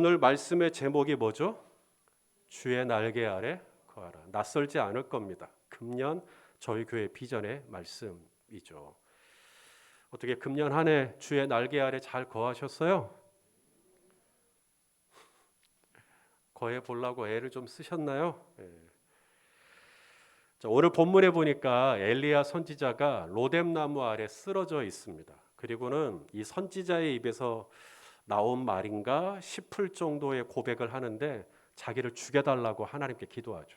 오늘 말씀의 제목이 뭐죠? 주의 날개 아래 거하라. 낯설지 않을 겁니다. 금년 저희 교회 비전의 말씀이죠. 어떻게 금년 한 해 주의 날개 아래 잘 거하셨어요? 거해 보려고 애를 좀 쓰셨나요? 자, 오늘 본문에 보니까 엘리야 선지자가 로뎀나무 아래 쓰러져 있습니다. 그리고는 이 선지자의 입에서 나온 말인가 싶을 정도의 고백을 하는데 자기를 죽여달라고 하나님께 기도하죠.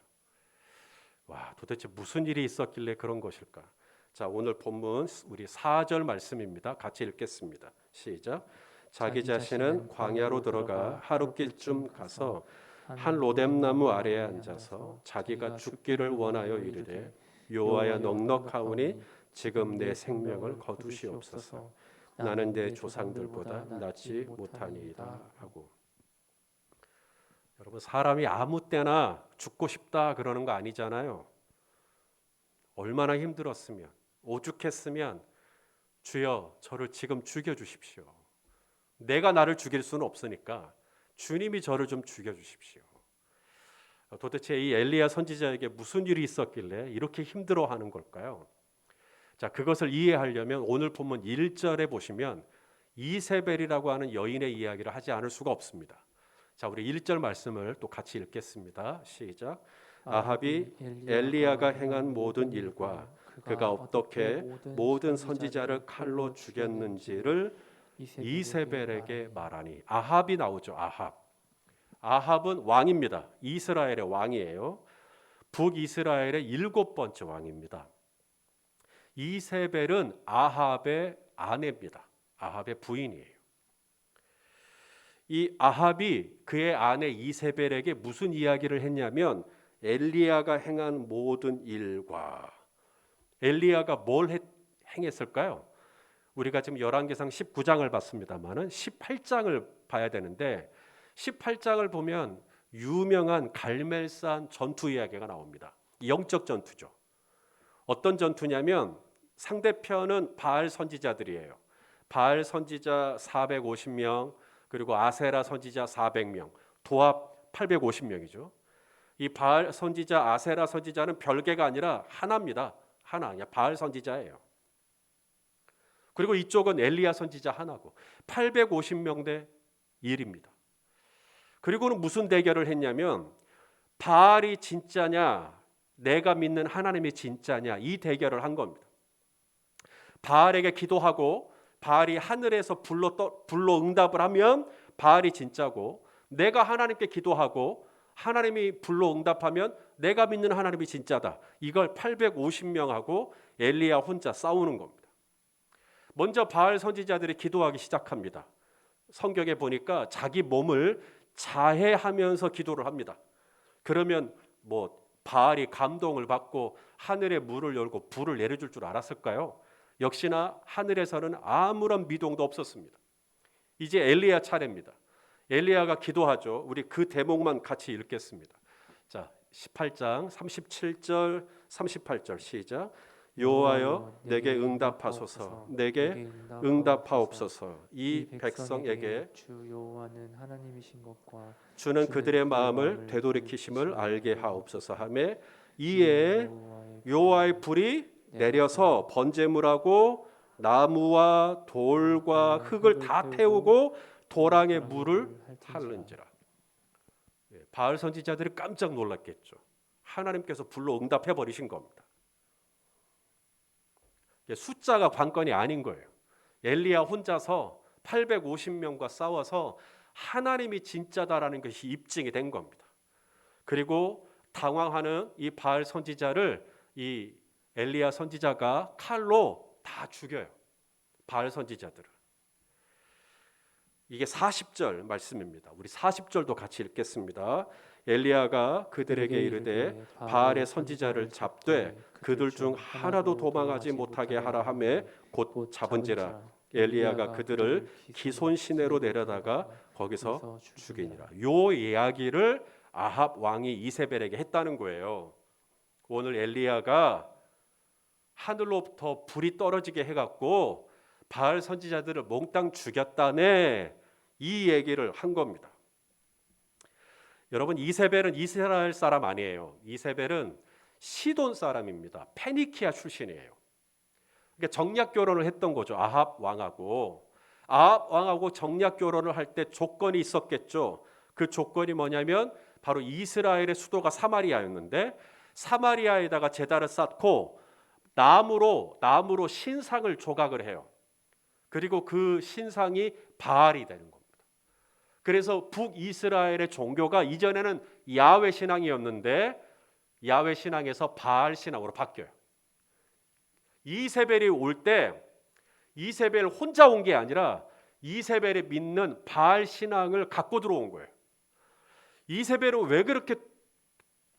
와, 도대체 무슨 일이 있었길래 그런 것일까? 자, 오늘 본문 우리 4절 말씀입니다. 같이 읽겠습니다. 시작. 자기 자신은 광야로 들어가 하룻길쯤 가서 한 로뎀나무 아래에 앉아서 자기가 죽기를 원하여 이르되 여호와여 넉넉하오니 지금 내 생명을 거두시옵소서. 나는 내 조상들보다 낫지 못하니이다 하고. 여러분, 사람이 아무 때나 죽고 싶다 그러는 거 아니잖아요. 얼마나 힘들었으면, 오죽했으면 주여 저를 지금 죽여주십시오. 내가 나를 죽일 수는 없으니까 주님이 저를 좀 죽여주십시오. 도대체 이 엘리야 선지자에게 무슨 일이 있었길래 이렇게 힘들어하는 걸까요? 자, 그것을 이해하려면 오늘 본문 1절에 보시면 이세벨이라고 하는 여인의 이야기를 하지 않을 수가 없습니다. 자, 우리 1절 말씀을 또 같이 읽겠습니다. 시작. 아합이 엘리야가 행한 모든 일과 그가 어떻게 모든 선지자를 칼로 죽였는지를 이세벨에게 말하니. 아합이 나오죠. 아합은 왕입니다. 이스라엘의 왕이에요. 북이스라엘의 7번째 왕입니다. 이세벨은 아합의 아내입니다. 아합의 부인이에요. 이 아합이 그의 아내 이세벨에게 무슨 이야기를 했냐면 엘리야가 행한 모든 일과. 엘리야가 뭘 행했을까요? 우리가 지금 열왕기상 19장을 봤습니다만은 18장을 봐야 되는데 18장을 보면 유명한 갈멜산 전투 이야기가 나옵니다. 영적 전투죠. 어떤 전투냐면 상대편은 바알 선지자들이에요. 바알 선지자 450명, 그리고 아세라 선지자 400명, 도합 850명이죠. 이 바알 선지자, 아세라 선지자는 별개가 아니라 하나입니다. 하나, 그냥 바알 선지자예요. 그리고 이쪽은 엘리야 선지자 하나고 850명 대 1입니다. 그리고는 무슨 대결을 했냐면 바알이 진짜냐, 내가 믿는 하나님이 진짜냐, 이 대결을 한 겁니다. 바알에게 기도하고 바알이 하늘에서 불로 응답을 하면 바알이 진짜고, 내가 하나님께 기도하고 하나님이 불로 응답하면 내가 믿는 하나님이 진짜다. 이걸 850명하고 엘리야 혼자 싸우는 겁니다. 먼저 바알 선지자들이 기도하기 시작합니다. 성경에 보니까 자기 몸을 자해하면서 기도를 합니다. 그러면 바알이 감동을 받고 하늘에 문을 열고 불을 내려줄 줄 알았을까요? 역시나 하늘에서는 아무런 미동도 없었습니다. 이제 엘리야 차례입니다. 엘리야가 기도하죠. 우리 그 대목만 같이 읽겠습니다. 자, 18장 37절 38절 시작. 여호와여 내게 응답하소서. 내게 응답하옵소서. 이 백성에게 주 여호와는 하나님이신 것과 주는 그들의 마음을 되돌이키심을 알게 하옵소서 하매 이에 여호와의 불이 내려서 번제물하고 나무와 돌과 흙을 다 태우고 도랑의 물을 핥는지라. 바알 선지자들이 깜짝 놀랐겠죠. 하나님께서 불로 응답해 버리신 겁니다. 숫자가 관건이 아닌 거예요. 엘리야 혼자서 850명과 싸워서 하나님이 진짜다라는 것이 입증이 된 겁니다. 그리고 당황하는 이 바알 선지자를 이 엘리야 선지자가 칼로 다 죽여요. 바알 선지자들을. 이게 40절 말씀입니다. 우리 40절도 같이 읽겠습니다. 엘리야가 그들에게 이르되 바알의 선지자를 잡되 그들 중 하나도 도망하지 못하게 하라 하매 곧 잡은지라. 엘리야가 그들을 기손 시내로 내려다가 거기서 죽이니라. 요 이야기를 아합 왕이 이세벨에게 했다는 거예요. 오늘 엘리야가 하늘로부터 불이 떨어지게 해갖고 바알 선지자들을 몽땅 죽였다네, 이 얘기를 한 겁니다. 여러분, 이세벨은 이스라엘 사람 아니에요. 이세벨은 시돈 사람입니다. 페니키아 출신이에요. 그러니까 정략 결혼을 했던 거죠. 아합 왕하고 정략 결혼을 할 때 조건이 있었겠죠. 그 조건이 뭐냐면 바로 이스라엘의 수도가 사마리아였는데 사마리아에다가 제단을 쌓고 나무로 신상을 조각을 해요. 그리고 그 신상이 바알이 되는 겁니다. 그래서 북이스라엘의 종교가 이전에는 야훼 신앙이었는데 야훼 신앙에서 바알 신앙으로 바뀌어요. 이세벨이 올 때 이세벨 혼자 온 게 아니라 이세벨이 믿는 바알 신앙을 갖고 들어온 거예요. 이세벨은 왜 그렇게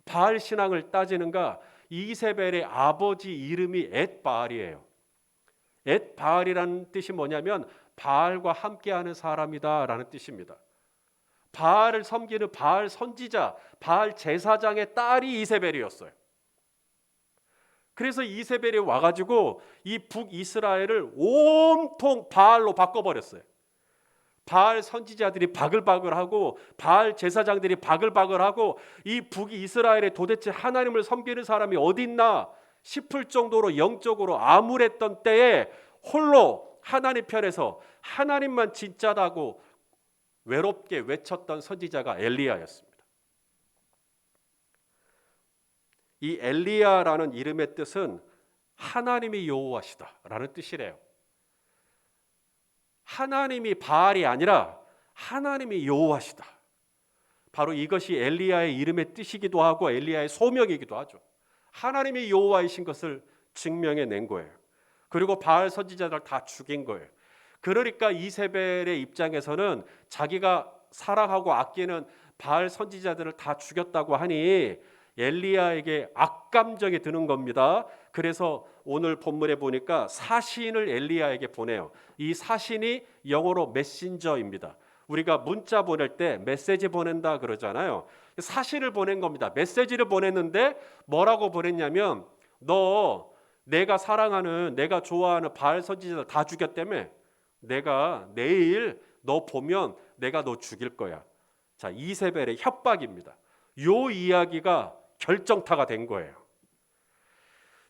바알 신앙을 따지는가? 이세벨의 아버지 이름이 엣바알이에요. 엣바알이라는 뜻이 뭐냐면 바알과 함께하는 사람이다라는 뜻입니다. 바알을 섬기는 바알 선지자, 바알 제사장의 딸이 이세벨이었어요. 그래서 이세벨이 와가지고 이 북이스라엘을 온통 바알로 바꿔버렸어요. 바알 선지자들이 바글바글하고 바알 제사장들이 바글바글하고 이 북이스라엘에 도대체 하나님을 섬기는 사람이 어디 있나 싶을 정도로 영적으로 암울했던 때에 홀로 하나님 편에서 하나님만 진짜다고 외롭게 외쳤던 선지자가 엘리야였습니다. 이 엘리야라는 이름의 뜻은 하나님이 여호와시다라는 뜻이래요. 하나님이 바알이 아니라 하나님이 여호와시다. 바로 이것이 엘리야의 이름의 뜻이기도 하고 엘리야의 소명이기도 하죠. 하나님이 여호와이신 것을 증명해 낸 거예요. 그리고 바알 선지자들 다 죽인 거예요. 그러니까 이세벨의 입장에서는 자기가 사랑하고 아끼는 바알 선지자들을 다 죽였다고 하니 엘리야에게 악감정이 드는 겁니다. 그래서 오늘 본문에 보니까 사신을 엘리야에게 보내요. 이 사신이 영어로 메신저입니다. 우리가 문자 보낼 때 메시지 보낸다 그러잖아요. 사신을 보낸 겁니다. 메시지를 보냈는데 뭐라고 보냈냐면 너 내가 사랑하는 내가 좋아하는 바알 선지자들 다 죽였다며. 내가 내일 너 보면 내가 너 죽일 거야. 자, 이세벨의 협박입니다. 요 이야기가 결정타가 된 거예요.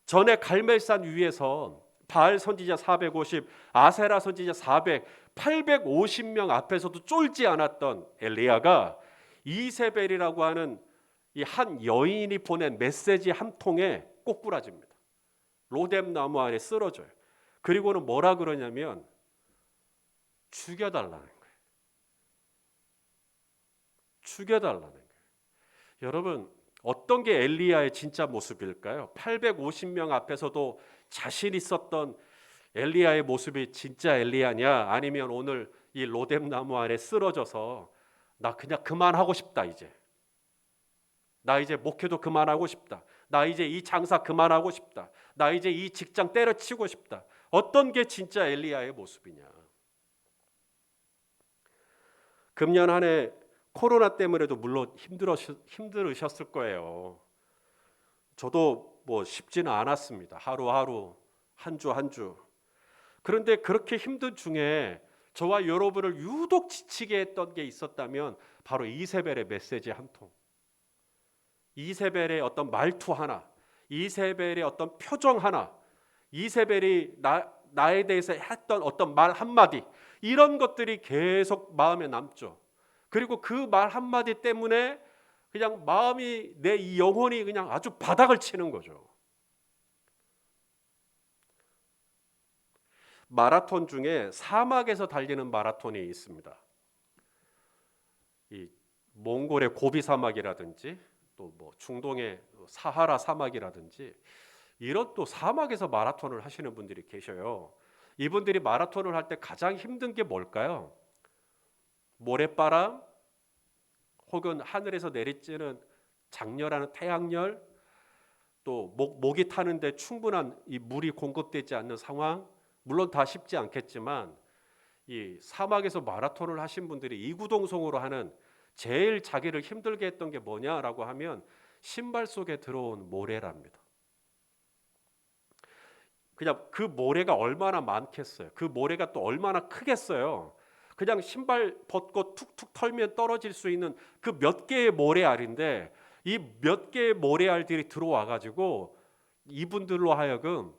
전에 갈멜산 위에서 바알 선지자 450, 아세라 선지자 400, 850명 앞에서도 쫄지 않았던 엘리야가 이세벨이라고 하는 이 한 여인이 보낸 메시지 한 통에 꼬꾸라집니다. 로뎀 나무 아래 쓰러져요. 그리고는 뭐라 그러냐면 죽여달라는 거예요. 죽여달라는 거예요. 여러분, 어떤 게 엘리야의 진짜 모습일까요? 850명 앞에서도 자신 있었던 엘리야의 모습이 진짜 엘리야냐? 아니면 오늘 이 로뎀 나무 아래 쓰러져서 나 그냥 그만하고 싶다 이제. 나 이제 목회도 그만하고 싶다. 나 이제 이 장사 그만하고 싶다. 나 이제 이 직장 때려치고 싶다. 어떤 게 진짜 엘리야의 모습이냐? 금년 한 해 코로나 때문에도 물론 힘들으셨을 거예요. 저도 뭐 쉽지는 않았습니다. 하루하루 한 주 한 주. 그런데 그렇게 힘든 중에 저와 여러분을 유독 지치게 했던 게 있었다면 바로 이세벨의 메시지 한 통. 이세벨의 어떤 말투 하나, 이세벨의 어떤 표정 하나, 이세벨이 나에 대해서 했던 어떤 말 한마디, 이런 것들이 계속 마음에 남죠. 그리고 그 말 한마디 때문에 그냥 마음이 내 이 영혼이 그냥 아주 바닥을 치는 거죠. 마라톤 중에 사막에서 달리는 마라톤이 있습니다. 이 몽골의 고비 사막이라든지 또 뭐 중동의 사하라 사막이라든지 이런 또 사막에서 마라톤을 하시는 분들이 계셔요. 이분들이 마라톤을 할 때 가장 힘든 게 뭘까요? 모래바람 혹은 하늘에서 내리쬐는 장렬한 태양열, 또 목이 타는데 충분한 이 물이 공급되지 않는 상황, 물론 다 쉽지 않겠지만 이 사막에서 마라톤을 하신 분들이 이구동성으로 하는 제일 자기를 힘들게 했던 게 뭐냐라고 하면 신발 속에 들어온 모래랍니다. 그냥 그 모래가 얼마나 많겠어요. 그 모래가 또 얼마나 크겠어요. 그냥 신발 벗고 툭툭 털면 떨어질 수 있는 그 몇 개의 모래알인데 이 몇 개의 모래알들이 들어와 가지고 이분들로 하여금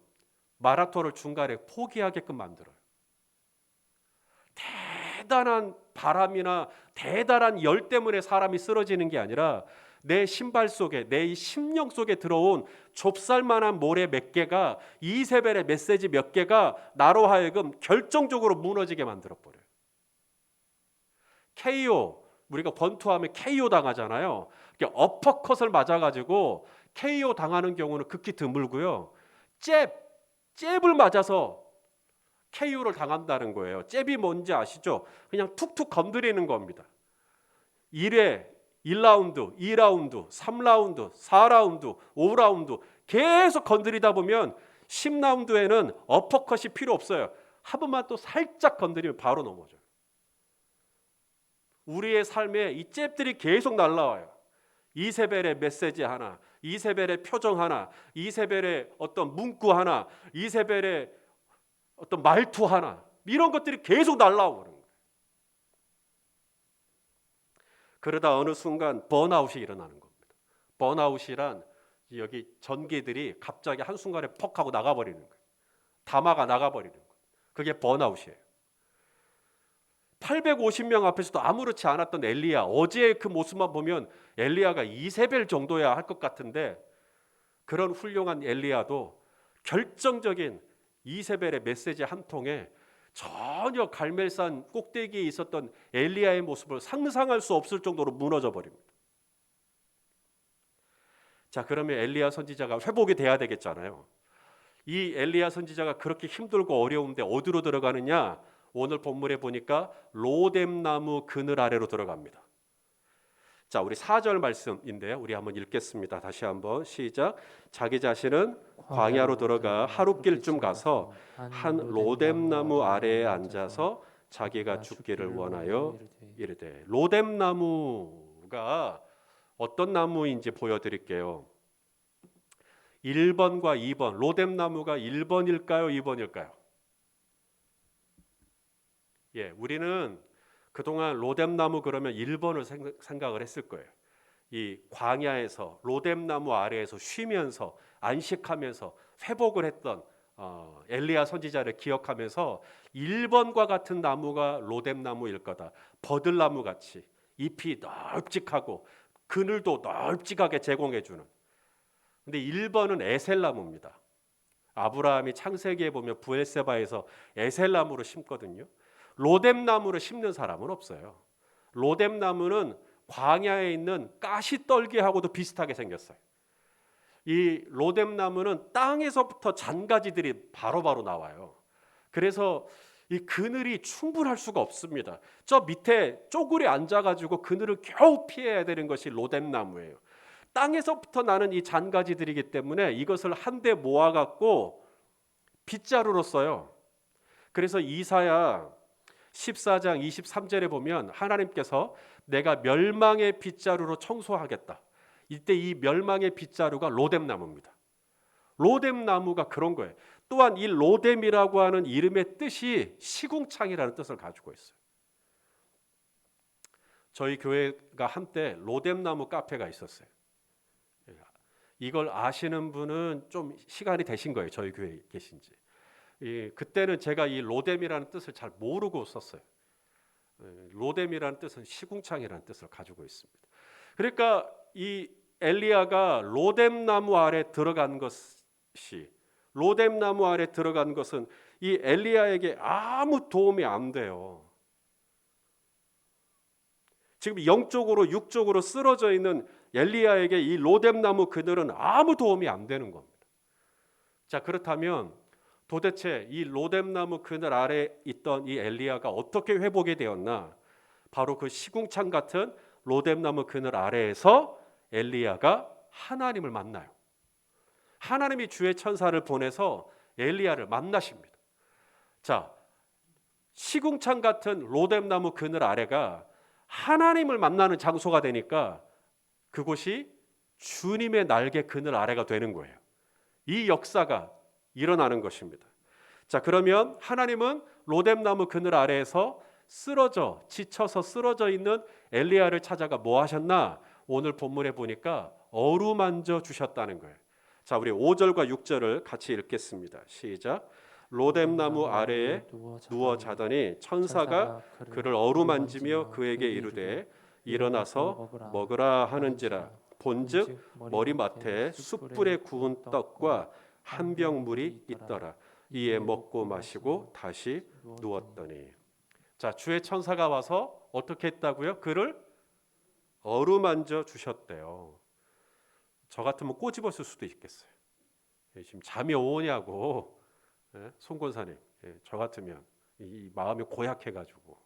마라톤을 중간에 포기하게끔 만들어요. 대단한 바람이나 대단한 열 때문에 사람이 쓰러지는 게 아니라 내 신발 속에, 내 이 심령 속에 들어온 좁쌀만한 모래 몇 개가, 이세벨의 메시지 몇 개가 나로 하여금 결정적으로 무너지게 만들어버려요. KO, 우리가 권투하면 KO 당하잖아요. 어퍼컷을 맞아가지고 KO 당하는 경우는 극히 드물고요. 잽을 맞아서 KO를 당한다는 거예요. 잽이 뭔지 아시죠? 그냥 툭툭 건드리는 겁니다. 1회, 1라운드, 2라운드, 3라운드, 4라운드, 5라운드 계속 건드리다 보면 10라운드에는 어퍼컷이 필요 없어요. 한 번만 또 살짝 건드리면 바로 넘어져요. 우리의 삶에 이 잽들이 계속 날라와요. 이세벨의 메시지 하나, 이세벨의 표정 하나, 이세벨의 어떤 문구 하나, 이세벨의 어떤 말투 하나, 이런 것들이 계속 날라오는 거예요. 그러다 어느 순간 번아웃이 일어나는 겁니다. 번아웃이란 여기 전기들이 갑자기 한순간에 퍽 하고 나가버리는 거예요. 담화가 나가버리는 거예요. 그게 번아웃이에요. 850명 앞에서도 아무렇지 않았던 엘리야, 어제의 그 모습만 보면 엘리야가 이세벨 정도야 할 것 같은데 그런 훌륭한 엘리야도 결정적인 이세벨의 메시지 한 통에 전혀 갈멜산 꼭대기에 있었던 엘리야의 모습을 상상할 수 없을 정도로 무너져 버립니다. 자, 그러면 엘리야 선지자가 회복이 돼야 되겠잖아요. 이 엘리야 선지자가 그렇게 힘들고 어려운데 어디로 들어가느냐? 오늘 본문에 보니까 로뎀나무 그늘 아래로 들어갑니다. 자, 우리 4절 말씀인데요. 우리 한번 읽겠습니다. 다시 한번 시작. 자기 자신은 광야로 들어가 하룻길쯤 가서 한 로뎀나무 아래에 앉아서 자기가 죽기를 원하여 이르되. 로뎀나무가 어떤 나무인지 보여드릴게요. 1번과 2번. 로뎀나무가 1번일까요? 2번일까요? 예, 우리는 그동안 로뎀나무 그러면 1번을 생각을 했을 거예요. 이 광야에서 로뎀나무 아래에서 쉬면서 안식하면서 회복을 했던 엘리야 선지자를 기억하면서 1번과 같은 나무가 로뎀나무일 거다. 버들나무 같이 잎이 널찍하고 그늘도 널찍하게 제공해 주는. 근데 1번은 에셀나무입니다. 아브라함이 창세기에 보면 부엘세바에서 에셀나무를 심거든요. 로뎀나무를 심는 사람은 없어요. 로뎀나무는 광야에 있는 가시떨기하고도 비슷하게 생겼어요. 이 로뎀나무는 땅에서부터 잔가지들이 바로바로 나와요. 그래서 이 그늘이 충분할 수가 없습니다. 저 밑에 쪼그려 앉아가지고 그늘을 겨우 피해야 되는 것이 로뎀나무예요. 땅에서부터 나는 이 잔가지들이기 때문에 이것을 한데 모아갖고 빗자루로 써요. 그래서 이사야 14장 23절에 보면 하나님께서 내가 멸망의 빗자루로 청소하겠다. 이때 이 멸망의 빗자루가 로뎀나무입니다. 로뎀나무가 그런 거예요. 또한 이 로뎀이라고 하는 이름의 뜻이 시궁창이라는 뜻을 가지고 있어요. 저희 교회가 한때 로뎀나무 카페가 있었어요. 이걸 아시는 분은 좀 시간이 되신 거예요. 저희 교회에 계신지. 그때는 제가 이 로뎀이라는 뜻을 잘 모르고 썼어요. 로뎀이라는 뜻은 시궁창이라는 뜻을 가지고 있습니다. 그러니까 이 엘리야가 로뎀나무 아래 들어간 것이 로뎀나무 아래 들어간 것은 이 엘리야에게 아무 도움이 안 돼요. 지금 영적으로 육적으로 쓰러져 있는 엘리야에게 이 로뎀나무 그늘은 아무 도움이 안 되는 겁니다. 자, 그렇다면 도대체 이 로뎀나무 그늘 아래 있던 이 엘리야가 어떻게 회복이 되었나? 바로 그 시궁창 같은 로뎀나무 그늘 아래에서 엘리야가 하나님을 만나요. 하나님이 주의 천사를 보내서 엘리야를 만나십니다. 자, 시궁창 같은 로뎀나무 그늘 아래가 하나님을 만나는 장소가 되니까 그곳이 주님의 날개 그늘 아래가 되는 거예요. 이 역사가 일어나는 것입니다. 자, 그러면 하나님은 로뎀나무 그늘 아래에서 지쳐서 쓰러져 있는 엘리야를 찾아가 뭐 하셨나? 오늘 본문에 보니까 어루만져 주셨다는 거예요. 자, 우리 5절과 6절을 같이 읽겠습니다. 시작. 로뎀나무 아래에 누워 자더니 천사가 그를 어루만지며 그에게 이르되 일어나서 먹으라 하는지라. 본즉 머리맡에 숯불에 구운 떡과 한 병 물이 있더라. 이에 먹고 마시고 다시 누웠더니. 자, 주의 천사가 와서 어떻게 했다고요? 그를 어루만져 주셨대요. 저 같으면 꼬집었을 수도 있겠어요. 지금 잠이 오냐고. 송 권사님, 저 같으면 이 마음이 고약해가지고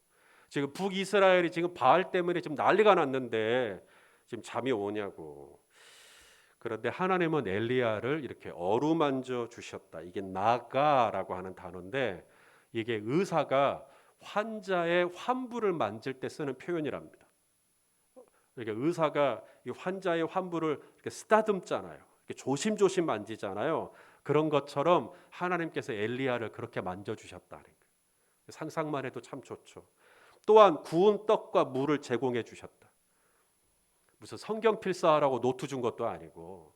지금 북이스라엘이 지금 바알 때문에 지금 난리가 났는데 지금 잠이 오냐고. 그런데 하나님은 엘리야를 이렇게 어루만져 주셨다. 이게 나가라고 하는 단어인데 이게 의사가 환자의 환부를 만질 때 쓰는 표현이랍니다. 그러니까 의사가 이 환자의 환부를 이렇게 쓰다듬잖아요. 이렇게 조심조심 만지잖아요. 그런 것처럼 하나님께서 엘리야를 그렇게 만져주셨다는 거예요. 상상만 해도 참 좋죠. 또한 구운 떡과 물을 제공해 주셨다. 무슨 성경 필사하라고 노트 준 것도 아니고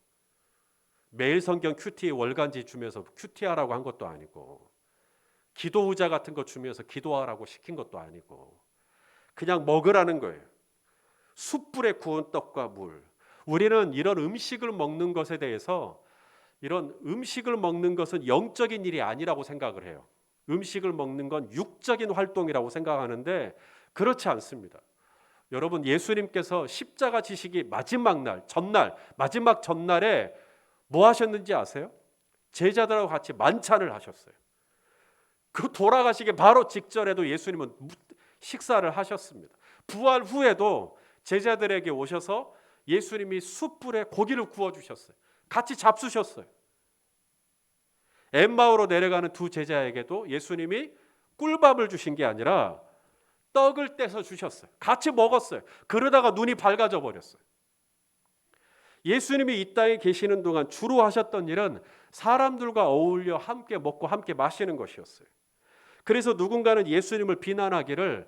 매일 성경 큐티 월간지 주면서 큐티하라고 한 것도 아니고 기도 의자 같은 거 주면서 기도하라고 시킨 것도 아니고 그냥 먹으라는 거예요. 숯불에 구운 떡과 물. 우리는 이런 음식을 먹는 것에 대해서 이런 음식을 먹는 것은 영적인 일이 아니라고 생각을 해요. 음식을 먹는 건 육적인 활동이라고 생각하는데 그렇지 않습니다. 여러분, 예수님께서 십자가 지시기 마지막 전날에 뭐 하셨는지 아세요? 제자들하고 같이 만찬을 하셨어요. 그 돌아가시기 바로 직전에도 예수님은 식사를 하셨습니다. 부활 후에도 제자들에게 오셔서 예수님이 숯불에 고기를 구워주셨어요. 같이 잡수셨어요. 엠마오로 내려가는 두 제자에게도 예수님이 꿀밥을 주신 게 아니라 떡을 떼서 주셨어요. 같이 먹었어요. 그러다가 눈이 밝아져 버렸어요. 예수님이 이 땅에 계시는 동안 주로 하셨던 일은 사람들과 어울려 함께 먹고 함께 마시는 것이었어요. 그래서 누군가는 예수님을 비난하기를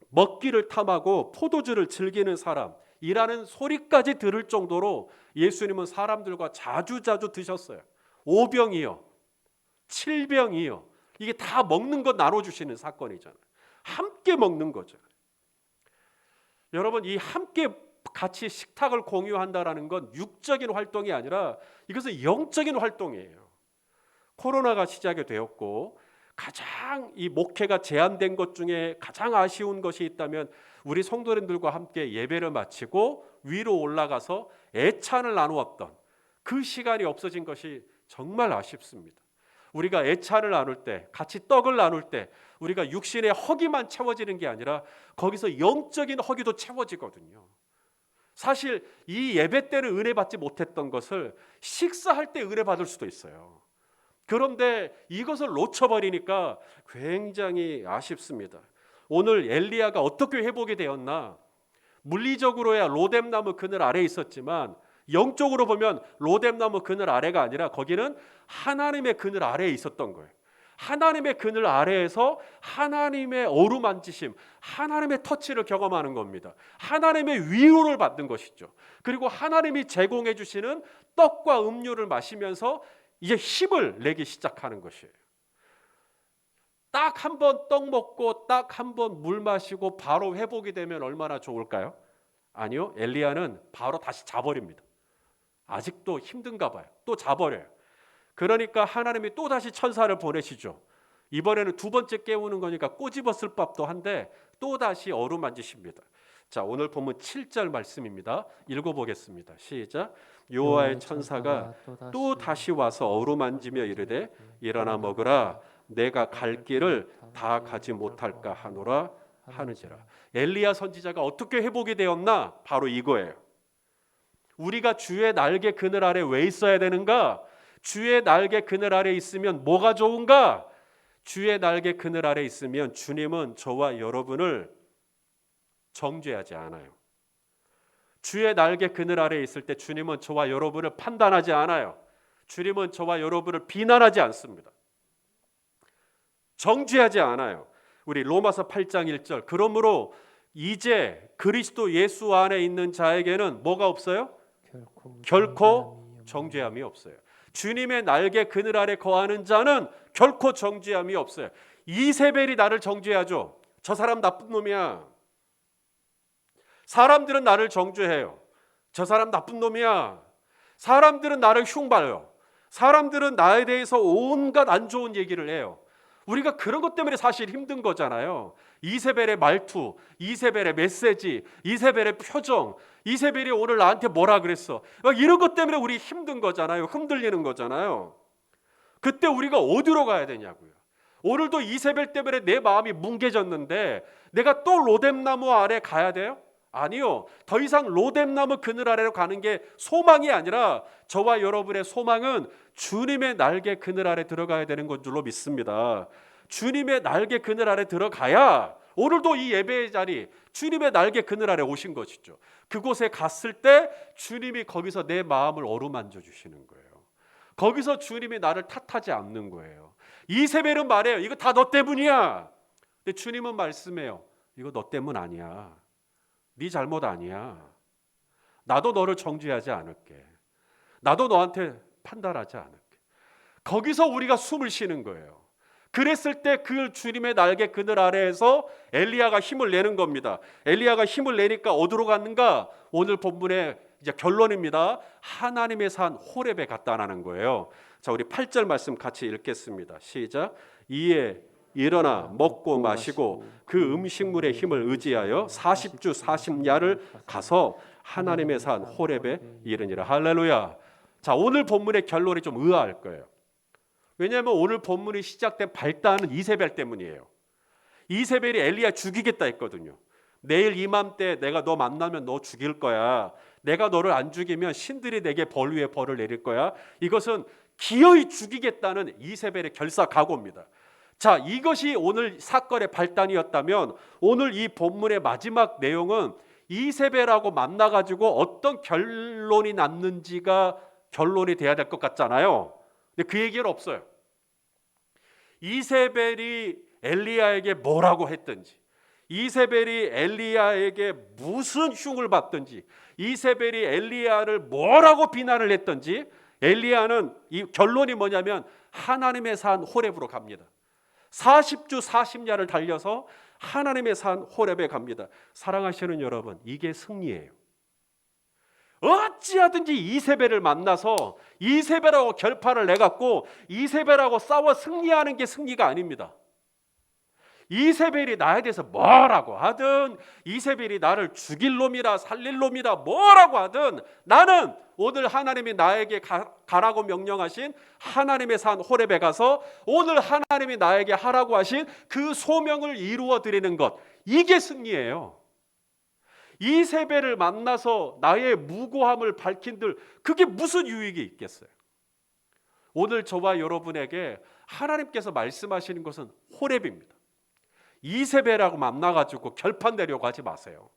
먹기를 탐하고 포도주를 즐기는 사람이라는 소리까지 들을 정도로 예수님은 사람들과 자주 드셨어요. 5병이요, 7병이요. 이게 다 먹는 것 나눠주시는 사건이잖아요. 함께 먹는 거죠. 여러분, 이 함께 같이 식탁을 공유한다라는 건 육적인 활동이 아니라 이것은 영적인 활동이에요. 코로나가 시작이 되었고 가장 이 목회가 제한된 것 중에 가장 아쉬운 것이 있다면 우리 성도님들과 함께 예배를 마치고 위로 올라가서 애찬을 나누었던 그 시간이 없어진 것이 정말 아쉽습니다. 우리가 애찬을 나눌 때, 같이 떡을 나눌 때 우리가 육신의 허기만 채워지는 게 아니라 거기서 영적인 허기도 채워지거든요. 사실 이 예배 때는 은혜 받지 못했던 것을 식사할 때 은혜 받을 수도 있어요. 그런데 이것을 놓쳐버리니까 굉장히 아쉽습니다. 오늘 엘리야가 어떻게 회복이 되었나? 물리적으로야 로뎀나무 그늘 아래에 있었지만 영적으로 보면 로뎀나무 그늘 아래가 아니라 거기는 하나님의 그늘 아래에 있었던 거예요. 하나님의 그늘 아래에서 하나님의 어루만지심, 하나님의 터치를 경험하는 겁니다. 하나님의 위로를 받는 것이죠. 그리고 하나님이 제공해 주시는 떡과 음료를 마시면서 이제 힘을 내기 시작하는 것이에요. 딱 한 번 떡 먹고 딱 한 번 물 마시고 바로 회복이 되면 얼마나 좋을까요? 아니요, 엘리야는 바로 다시 자버립니다. 아직도 힘든가 봐요. 또 자버려요. 그러니까 하나님이 또 다시 천사를 보내시죠. 이번에는 두 번째 깨우는 거니까 꼬집었을 법도 한데 또 다시 어루만지십니다. 자, 오늘 본문 7절 말씀입니다. 읽어보겠습니다. 시작. 여호와의 천사가 또 다시 와서 어루만지며 이르되 일어나 먹으라. 내가 갈 길을 다 가지 못할까 하노라 하는지라. 엘리야 선지자가 어떻게 회복이 되었나? 바로 이거예요. 우리가 주의 날개 그늘 아래 왜 있어야 되는가? 주의 날개 그늘 아래 있으면 뭐가 좋은가? 주의 날개 그늘 아래 있으면 주님은 저와 여러분을 정죄하지 않아요. 주의 날개 그늘 아래 있을 때 주님은 저와 여러분을 판단하지 않아요. 주님은 저와 여러분을 비난하지 않습니다. 정죄하지 않아요. 우리 로마서 8장 1절. 그러므로 이제 그리스도 예수 안에 있는 자에게는 뭐가 없어요? 결코 정죄함이 없어요. 주님의 날개 그늘 아래 거하는 자는 결코 정죄함이 없어요. 이세벨이 나를 정죄하죠. 저 사람 나쁜 놈이야. 사람들은 나를 정죄해요. 저 사람 나쁜 놈이야. 사람들은 나를 흉봐요. 사람들은 나에 대해서 온갖 안 좋은 얘기를 해요. 우리가 그런 것 때문에 사실 힘든 거잖아요. 이세벨의 말투, 이세벨의 메시지, 이세벨의 표정, 이세벨이 오늘 나한테 뭐라 그랬어, 막 이런 것 때문에 우리 힘든 거잖아요. 흔들리는 거잖아요. 그때 우리가 어디로 가야 되냐고요. 오늘도 이세벨 때문에 내 마음이 뭉개졌는데 내가 또 로뎀나무 아래 가야 돼요? 아니요. 더 이상 로뎀나무 그늘 아래로 가는 게 소망이 아니라 저와 여러분의 소망은 주님의 날개 그늘 아래 들어가야 되는 건 줄로 믿습니다. 주님의 날개 그늘 아래 들어가야 오늘도 이 예배의 자리, 주님의 날개 그늘 아래 오신 것이죠. 그곳에 갔을 때 주님이 거기서 내 마음을 어루만져 주시는 거예요. 거기서 주님이 나를 탓하지 않는 거예요. 이세벨은 말해요. 이거 다 너 때문이야. 근데 주님은 말씀해요. 이거 너 때문 아니야. 네 잘못 아니야. 나도 너를 정죄하지 않을게. 나도 너한테 판단하지 않을게. 거기서 우리가 숨을 쉬는 거예요. 그랬을 때 그 주님의 날개 그늘 아래에서 엘리야가 힘을 내는 겁니다. 엘리야가 힘을 내니까 어디로 갔는가? 오늘 본문의 이제 결론입니다. 하나님의 산 호렙에 갔다라는 거예요. 자, 우리 8절 말씀 같이 읽겠습니다. 시작. 이에 일어나 먹고 마시고 그 음식물의 힘을 의지하여 40주 40야를 가서 하나님의 산 호렙에 이르니라. 할렐루야. 자, 오늘 본문의 결론이 좀 의아할 거예요. 왜냐하면 오늘 본문이 시작된 발단은 이세벨 때문이에요. 이세벨이 엘리야 죽이겠다 했거든요. 내일 이맘때 내가 너 만나면 너 죽일 거야. 내가 너를 안 죽이면 신들이 내게 벌 위에 벌을 내릴 거야. 이것은 기어이 죽이겠다는 이세벨의 결사각오입니다. 자, 이것이 오늘 사건의 발단이었다면 오늘 이 본문의 마지막 내용은 이세벨하고 만나가지고 어떤 결론이 났는지가 결론이 돼야 될 것 같잖아요. 근데 그 얘기는 없어요. 이세벨이 엘리야에게 뭐라고 했든지, 이세벨이 엘리야에게 무슨 흉을 받든지, 이세벨이 엘리야를 뭐라고 비난을 했든지, 엘리야는 이 결론이 뭐냐면 하나님의 산 호렙으로 갑니다. 40주 40야를 달려서 하나님의 산 호렙에 갑니다. 사랑하시는 여러분, 이게 승리예요. 어찌하든지 이세벨을 만나서 이세벨하고 결판을 내갖고 이세벨하고 싸워 승리하는 게 승리가 아닙니다. 이세벨이 나에 대해서 뭐라고 하든, 이세벨이 나를 죽일 놈이라 살릴 놈이라 뭐라고 하든, 나는 오늘 하나님이 나에게 가라고 명령하신 하나님의 산 호렙에 가서 오늘 하나님이 나에게 하라고 하신 그 소명을 이루어 드리는 것, 이게 승리예요. 이세벨을 만나서 나의 무고함을 밝힌들 그게 무슨 유익이 있겠어요? 오늘 저와 여러분에게 하나님께서 말씀하시는 것은 호렙입니다. 이세벨하고 만나가지고 결판 내려고 하지 마세요.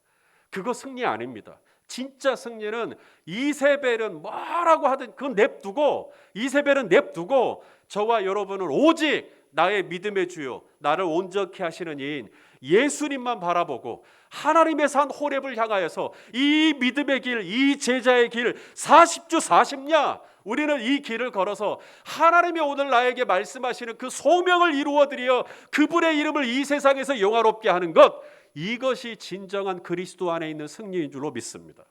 그거 승리 아닙니다. 진짜 승리는 이세벨은 뭐라고 하든 그건 냅두고, 이세벨은 냅두고 저와 여러분은 오직 나의 믿음의 주요, 나를 온전케 하시는 이인 예수님만 바라보고 하나님의 산 호렙을 향하여서 이 믿음의 길, 이 제자의 길 40주 40야 우리는 이 길을 걸어서 하나님이 오늘 나에게 말씀하시는 그 소명을 이루어드려 그분의 이름을 이 세상에서 영화롭게 하는 것, 이것이 진정한 그리스도 안에 있는 승리인 줄로 믿습니다.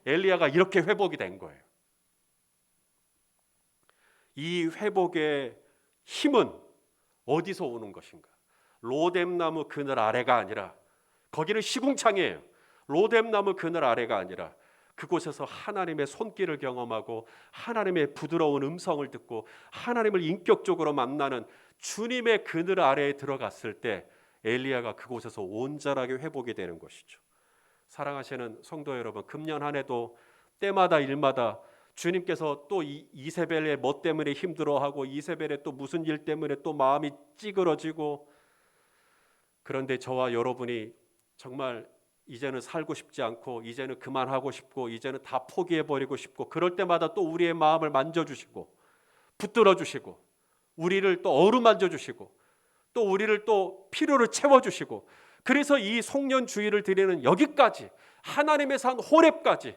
엘리야가 이렇게 회복이 된 거예요. 이 회복의 힘은 어디서 오는 것인가? 로뎀나무 그늘 아래가 아니라, 거기는 시궁창이에요. 로뎀나무 그늘 아래가 아니라 그곳에서 하나님의 손길을 경험하고 하나님의 부드러운 음성을 듣고 하나님을 인격적으로 만나는 주님의 그늘 아래에 들어갔을 때 엘리야가 그곳에서 온전하게 회복이 되는 것이죠. 사랑하시는 성도 여러분, 금년 한 해도 때마다 일마다 주님께서 또 이세벨의 뭐 때문에 힘들어하고 이세벨의 또 무슨 일 때문에 또 마음이 찌그러지고, 그런데 저와 여러분이 정말 이제는 살고 싶지 않고 이제는 그만하고 싶고 이제는 다 포기해버리고 싶고, 그럴 때마다 또 우리의 마음을 만져주시고 붙들어주시고 우리를 또 어루만져주시고 또 우리를 또 필요를 채워주시고, 그래서 이 송년주의를 드리는 여기까지, 하나님의 산 호렙까지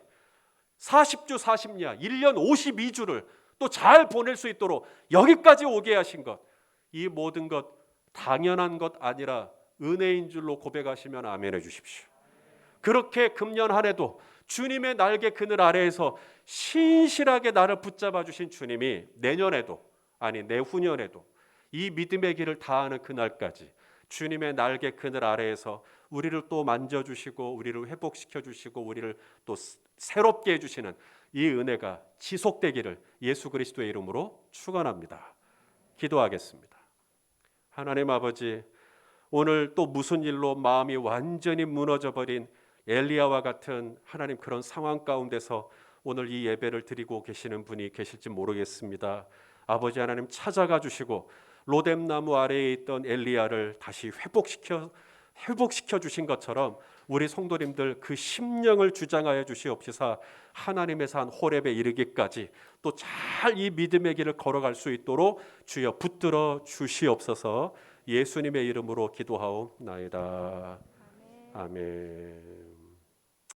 40주 40야 1년 52주를 또 잘 보낼 수 있도록 여기까지 오게 하신 것, 이 모든 것 당연한 것 아니라 은혜인 줄로 고백하시면 아멘해 주십시오. 그렇게 금년 한 해도 주님의 날개 그늘 아래에서 신실하게 나를 붙잡아 주신 주님이 내년에도, 아니 내후년에도 이 믿음의 길을 다하는 그날까지 주님의 날개 그늘 아래에서 우리를 또 만져주시고 우리를 회복시켜 주시고 우리를 또 새롭게 해주시는 이 은혜가 지속되기를 예수 그리스도의 이름으로 축원합니다. 기도하겠습니다. 하나님 아버지, 오늘 또 무슨 일로 마음이 완전히 무너져버린 엘리야와 같은 하나님 그런 상황 가운데서 오늘 이 예배를 드리고 계시는 분이 계실지 모르겠습니다. 아버지 하나님, 찾아가 주시고 로뎀나무 아래에 있던 엘리야를 다시 회복시켜 주신 것처럼 우리 성도님들 그 심령을 주장하여 주시옵시사 하나님의 산 호렙에 이르기까지 또 잘 이 믿음의 길을 걸어갈 수 있도록 주여 붙들어 주시옵소서. 예수님의 이름으로 기도하옵나이다. 아멘.